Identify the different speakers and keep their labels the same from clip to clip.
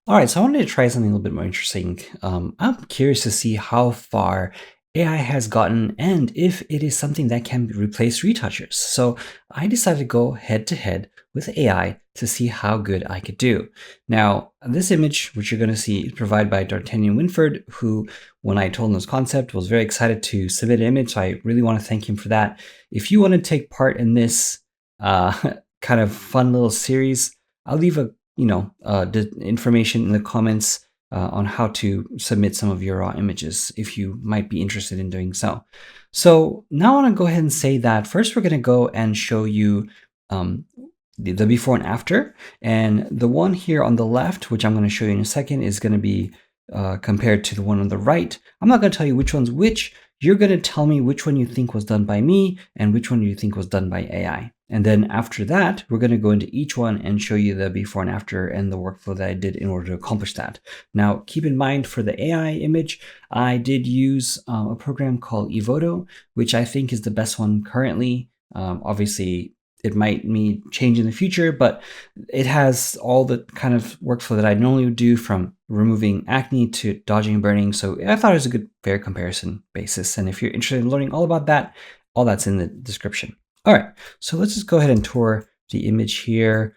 Speaker 1: All right, so I wanted to try something a little bit more interesting. I'm curious to see how far AI has gotten and if it is something that can replace retouchers. So I decided to go head to head with AI to see how good I could do. Now, this image, which you're going to see, is provided by D'Artagnan Winford, who, when I told him this concept, was very excited to submit an image. So I really want to thank him for that. If you want to take part in this uh, kind of fun little series, I'll leave a the information in the comments on how to submit some of your raw images if you might be interested in doing so. So now I want to go ahead and say that first we're going to go and show you um, the before and after. And the one here on the left, which I'm going to show you in a second, is going to be compared to the one on the right. I'm not going to tell you which one's which. You're going to tell me which one you think was done by me and which one you think was done by AI. And then after that, we're going to go into each one and show you the before and after and the workflow that I did in order to accomplish that. Now, keep in mind for the AI image, I did use a program called Evoto, which I think is the best one currently. Obviously, it might need change in the future, but it has all the kind of workflow that I normally would do, from removing acne to dodging and burning. So I thought it was a good fair comparison basis. And if you're interested in learning all about that, all that's in the description. All right, so let's just go ahead and tour the image here.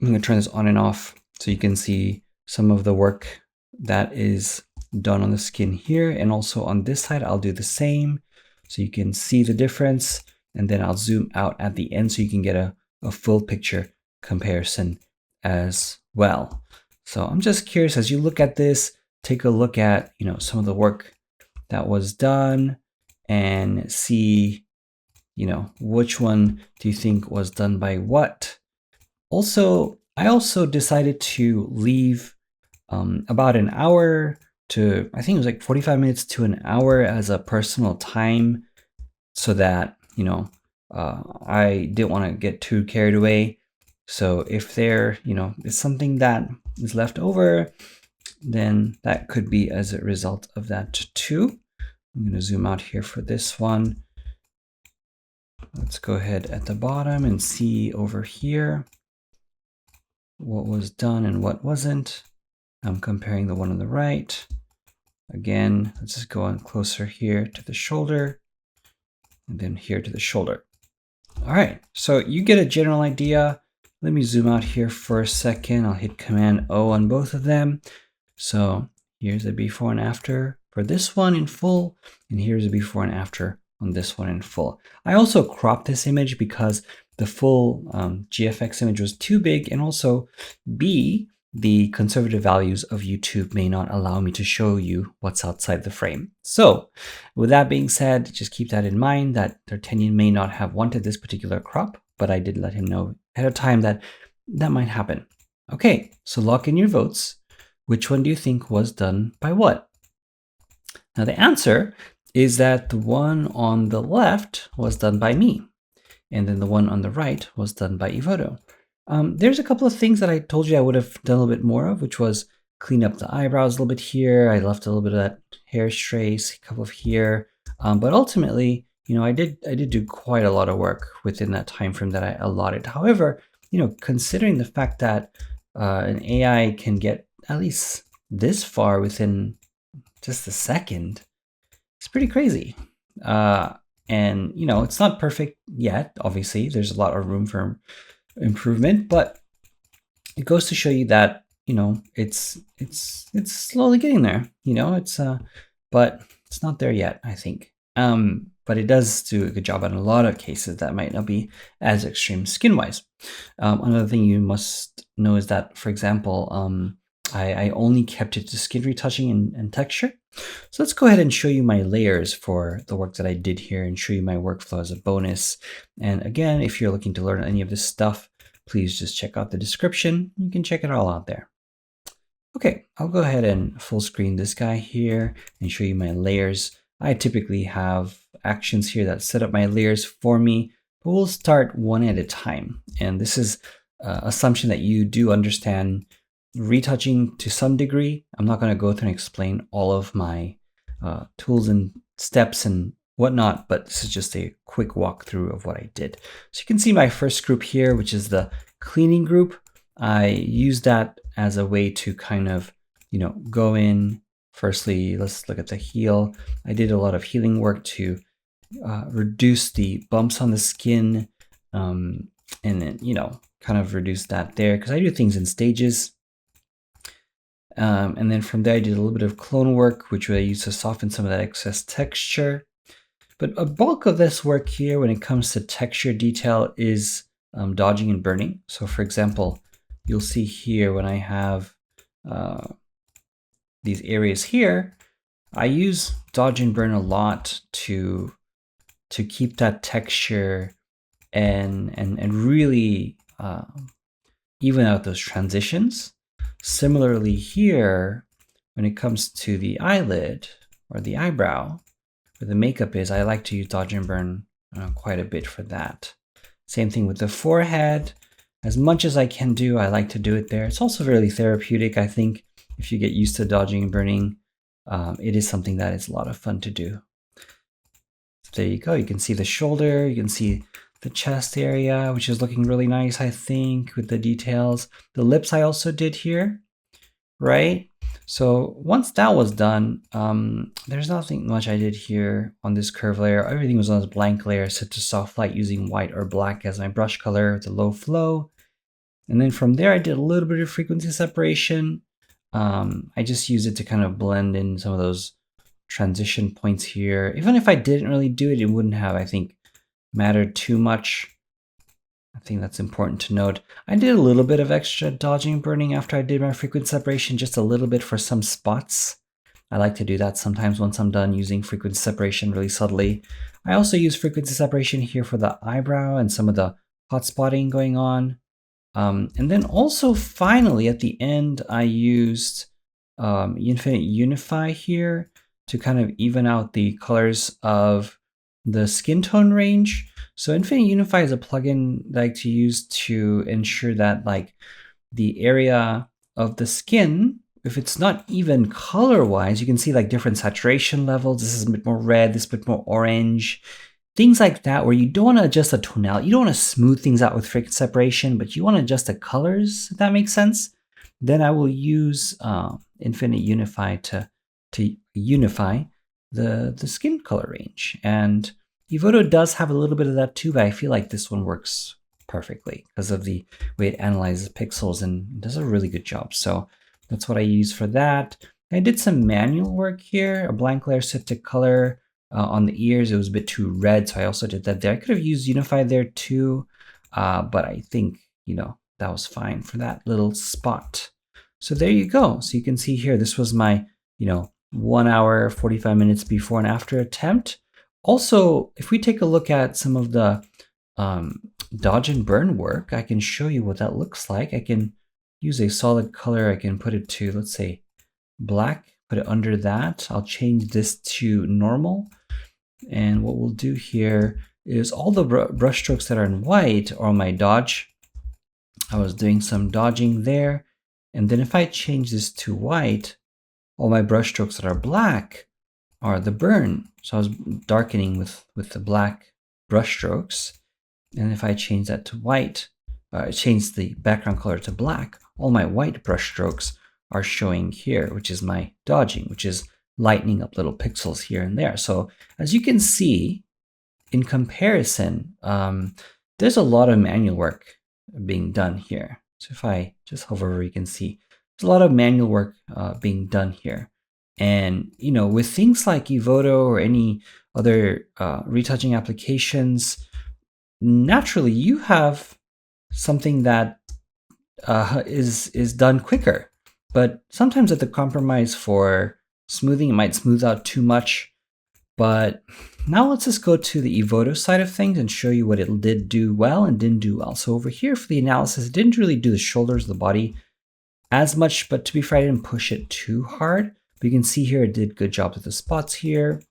Speaker 1: I'm going to turn this on and off so you can see some of the work that is done on the skin here. And also on this side, I'll do the same so you can see the difference. And then I'll zoom out at the end so you can get a full picture comparison as well. So I'm just curious, as you look at this, take a look at some of the work that was done and see which one do you think was done by what. Also, I also decided to leave about an hour to, I think it was like 45 minutes to an hour as a personal time, so that I didn't want to get too carried away. So if there is something that is left over, then that could be as a result of that too. I'm going to zoom out here for this one. Let's go ahead at the bottom and see over here what was done and what wasn't. I'm comparing the one on the right. Again, let's just go on closer here to the shoulder and then here to the shoulder. All right, so you get a general idea. Let me zoom out here for a second. I'll hit Command O on both of them. So here's the before and after for this one in full, and here's the before and after on this one in full. I also cropped this image because the full GFX image was too big, and also B, the conservative values of YouTube may not allow me to show you what's outside the frame. So with that being said, just keep that in mind that D'Artagnan may not have wanted this particular crop, but I did let him know ahead of time that that might happen. Okay, so lock in your votes. Which one do you think was done by what? Now the answer is that the one on the left was done by me, and then the one on the right was done by Evoto. There's a couple of things that I told you I would have done a little bit more of, which was clean up the eyebrows a little bit here. I left a little bit of that hair trace, a couple of here. But ultimately, I did do quite a lot of work within that time frame that I allotted. However, considering the fact that an AI can get at least this far within just a second, it's pretty crazy. And it's not perfect yet. Obviously, there's a lot of room for improvement, but it goes to show you that it's slowly getting there. But it's not there yet, I think. But it does do a good job in a lot of cases that might not be as extreme skin-wise. Another thing you must know is that, for example, I only kept it to skin retouching and texture. So let's go ahead and show you my layers for the work that I did here and show you my workflow as a bonus. And again, if you're looking to learn any of this stuff, please just check out the description. You can check it all out there. Okay, I'll go ahead and full screen this guy here and show you my layers. I typically have actions here that set up my layers for me, but we'll start one at a time. And this is assumption that you do understand retouching to some degree. I'm not going to go through and explain all of my tools and steps and whatnot, but this is just a quick walkthrough of what I did. So you can see my first group here, which is the cleaning group. I use that as a way to kind of, go in. Firstly, let's look at the heel. I did a lot of healing work to reduce the bumps on the skin, and then, kind of reduce that there because I do things in stages. And then from there, I did a little bit of clone work, which I used to soften some of that excess texture. But a bulk of this work here when it comes to texture detail is dodging and burning. So for example, you'll see here when I have these areas here, I use dodge and burn a lot to keep that texture and really even out those transitions. Similarly here, when it comes to the eyelid or the eyebrow, where the makeup is, I like to use dodge and burn quite a bit for that. Same thing with the forehead. As much as I can do, I like to do it there. It's also really therapeutic, I think. If you get used to dodging and burning, it is something that is a lot of fun to do. So there you go. You can see the shoulder, you can see the chest area, which is looking really nice, I think, with the details. The lips I also did here, right? So once that was done, there's nothing much I did here on this curve layer. Everything was on this blank layer set to soft light using white or black as my brush color with a low flow. And then from there, I did a little bit of frequency separation. I just use it to kind of blend in some of those transition points here. Even if I didn't really do it, it wouldn't have, I think, mattered too much. I think that's important to note. I did a little bit of extra dodging and burning after I did my frequency separation, just a little bit for some spots. I like to do that sometimes once I'm done using frequency separation really subtly. I also use frequency separation here for the eyebrow and some of the hot spotting going on. And then also finally at the end, I used Infinite Unify here to kind of even out the colors of the skin tone range. So Infinite Unify is a plugin that I like to use to ensure that like the area of the skin, if it's not even color-wise, you can see like different saturation levels. This is a bit more red, this is a bit more orange. Things like that where you don't want to adjust the tonality. You don't want to smooth things out with frequency separation, but you want to adjust the colors, if that makes sense. Then I will use Infinite Unify to unify the skin color range. And Evoto does have a little bit of that too, but I feel like this one works perfectly because of the way it analyzes pixels and does a really good job. So that's what I use for that. I did some manual work here, a blank layer set to color. On the ears, it was a bit too red, so I also did that there. I could have used Unify there too, but I think, that was fine for that little spot. So there you go. So you can see here, this was my, 1 hour, 45 minutes before and after attempt. Also, if we take a look at some of the dodge and burn work, I can show you what that looks like. I can use a solid color. I can put it to, let's say, black, put it under that. I'll change this to normal. And what we'll do here is all the brush strokes that are in white are my dodge. I was doing some dodging there. And then if I change this to white, all my brush strokes that are black are the burn. So I was darkening with the black brush strokes. And if I change that to white, change the background color to black, all my white brush strokes are showing here, which is my dodging, which is lightening up little pixels here and there. So as you can see, in comparison, there's a lot of manual work being done here. So if I just hover over, you can see there's a lot of manual work being done here. And, with things like Evoto or any other retouching applications, naturally you have something that is done quicker. But sometimes at the compromise for smoothing, it might smooth out too much. But now let's just go to the Evoto side of things and show you what it did do well and didn't do well. So over here for the analysis, it didn't really do the shoulders, the body as much, but to be fair, I didn't push it too hard. But you can see here, it did good job with the spots here.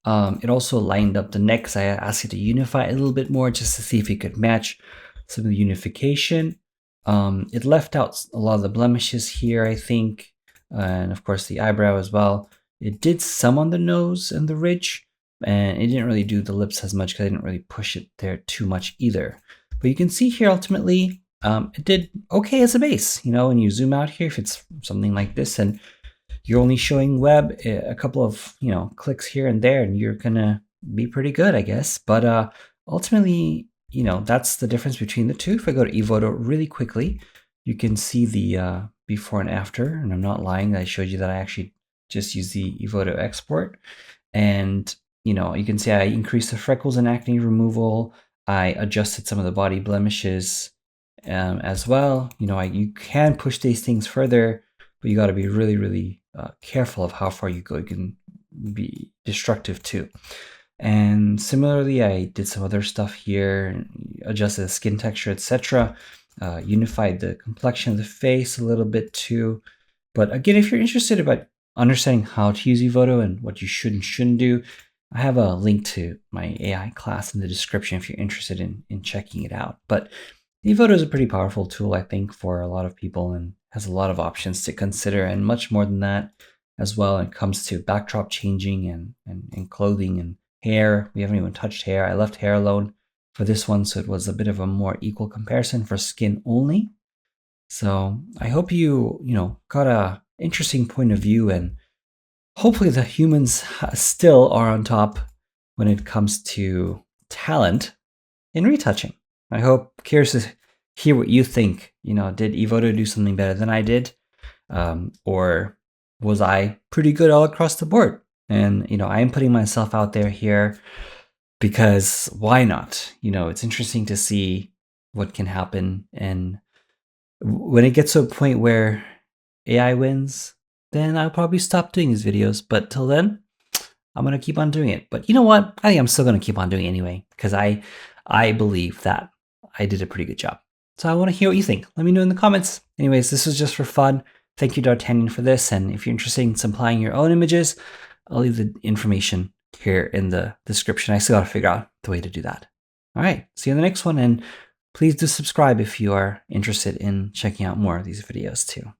Speaker 1: It also lined up the neck because I asked it to unify a little bit more just to see if it could match some of the unification. It left out a lot of the blemishes here, I think, and of course the eyebrow as well. It did some on the nose and the ridge, and it didn't really do the lips as much because I didn't really push it there too much either. But you can see here ultimately, it did okay as a base. You know, when you zoom out here, if it's something like this and you're only showing web a couple of, you know, clicks here and there, and you're gonna be pretty good, I guess. But ultimately, you know, that's the difference between the two. If I go to ePhoto really quickly, you can see the before and after, and I'm not lying. I showed you that I actually just used the ePhoto export, and you know, you can see I increased the freckles and acne removal. I adjusted some of the body blemishes as well. You know, you can push these things further, but you got to be really, really careful of how far you go. It can be destructive too. And similarly, I did some other stuff here, adjusted the skin texture, etc. Unified the complexion of the face a little bit too. But again, if you're interested about understanding how to use ePhoto and what you should and shouldn't do, I have a link to my AI class in the description if you're interested in checking it out. But ePhoto is a pretty powerful tool, I think, for a lot of people and has a lot of options to consider, and much more than that as well when it comes to backdrop changing and clothing and hair. We haven't even touched hair. I left hair alone for this one, so it was a bit of a more equal comparison for skin only. So I hope you know, got a interesting point of view, and hopefully the humans still are on top when it comes to talent in retouching. I hope, curious to hear what you think. You know, did ePhoto do something better than I did? Or was I pretty good all across the board? And, you know, I am putting myself out there here because why not? You know, it's interesting to see what can happen. And when it gets to a point where AI wins, then I'll probably stop doing these videos. But till then, I'm going to keep on doing it. But you know what? I think I'm still going to keep on doing it anyway, because I believe that I did a pretty good job. So I want to hear what you think. Let me know in the comments. Anyways, this was just for fun. Thank you, D'Artagnan, for this. And if you're interested in supplying your own images, I'll leave the information here in the description. I still got to figure out the way to do that. All right, see you in the next one. And please do subscribe if you are interested in checking out more of these videos too.